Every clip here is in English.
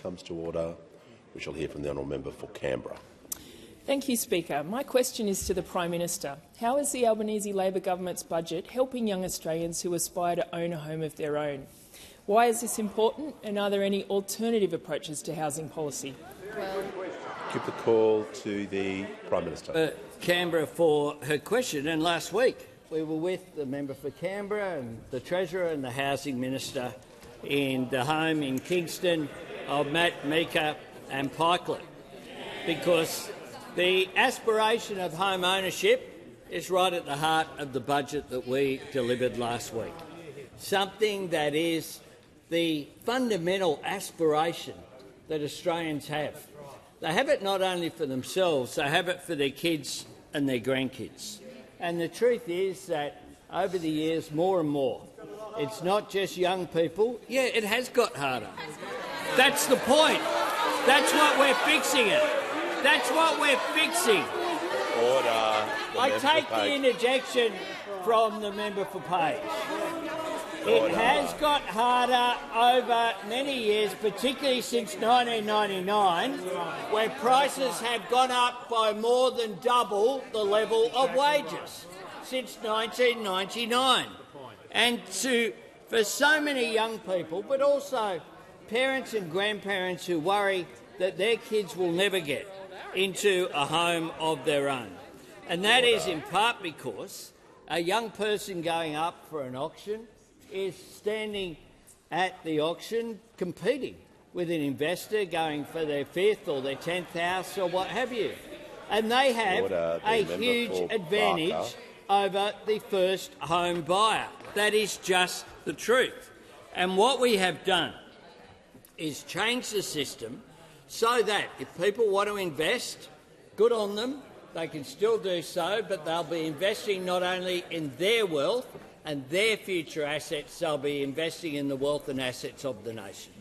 comes to order. We shall hear from the honourable member for Canberra. Thank you, Speaker. My question is to the Prime Minister. How is the Albanese Labor government's budget helping young Australians who aspire to own a home of their own? Why is this important, and are there any alternative approaches to housing policy? Give the call to the Prime Minister. Canberra for her question. And last week we were with the member for Canberra and the Treasurer and the Housing Minister in the home in Kingston of Matt Meeker and Pikelet, because the aspiration of home ownership is right at the heart of the budget that we delivered last week, something that is the fundamental aspiration that Australians have. They have it not only for themselves, they have it for their kids and their grandkids. And the truth is that over the years, more and more, it's not just young people. Yeah, it has got harder. That's the point. That's what we're fixing it. That's what we're fixing. Order. I take the interjection from the member for Page. It has got harder over many years, particularly since 1999, where prices have gone up by more than double the level of wages since 1999. And for so many young people, but also parents and grandparents who worry that their kids will never get into a home of their own. And that is in part because a young person going up for an auction is standing at the auction competing with an investor going for their 5th or their 10th house or what have you. And they have a huge advantage over the first home buyer. That is just the truth. And what we have done is change the system so that if people want to invest, good on them, they can still do so, but they'll be investing not only in their wealth and their future assets, they'll be investing in the wealth and assets of the nation.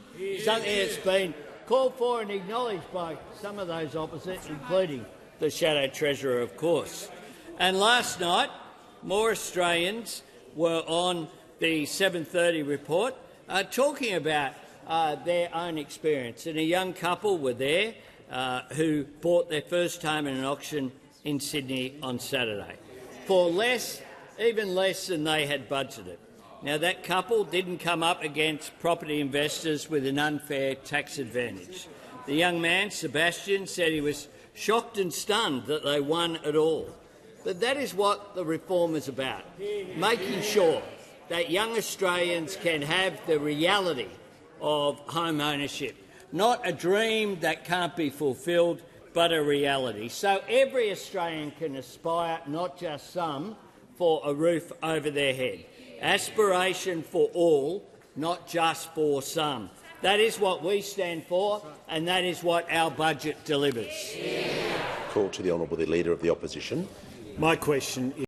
Something that's been called for and acknowledged by some of those opposite, including the Shadow Treasurer, of course. And last night, more Australians were on the 7:30 report talking about their own experience. And a young couple were there who bought their first home in an auction in Sydney on Saturday for even less than they had budgeted. Now, that couple didn't come up against property investors with an unfair tax advantage. The young man, Sebastian, said he was shocked and stunned that they won at all. But that is what the reform is about, making sure that young Australians can have the reality of home ownership, not a dream that can't be fulfilled, but a reality. So every Australian can aspire, not just some, for a roof over their head. Aspiration for all, not just for some. That is what we stand for, and that is what our budget delivers. Call to the Honourable Leader of the Opposition. My question is